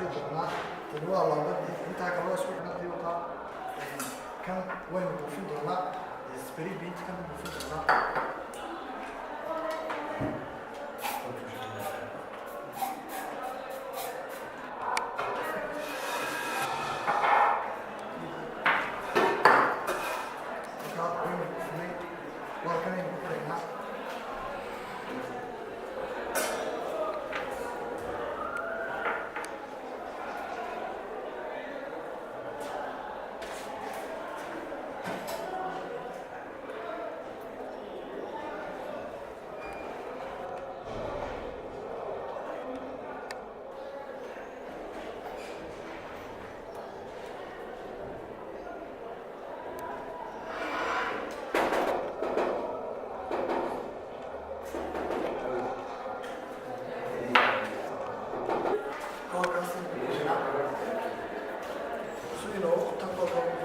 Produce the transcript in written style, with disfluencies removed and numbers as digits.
saari doonaa tani waa loobadii intaa kaloo isku xidhantii wataa kan waynu buufin doonaa spray paint kan buufin doonaa Kalau kasih, sudah tahu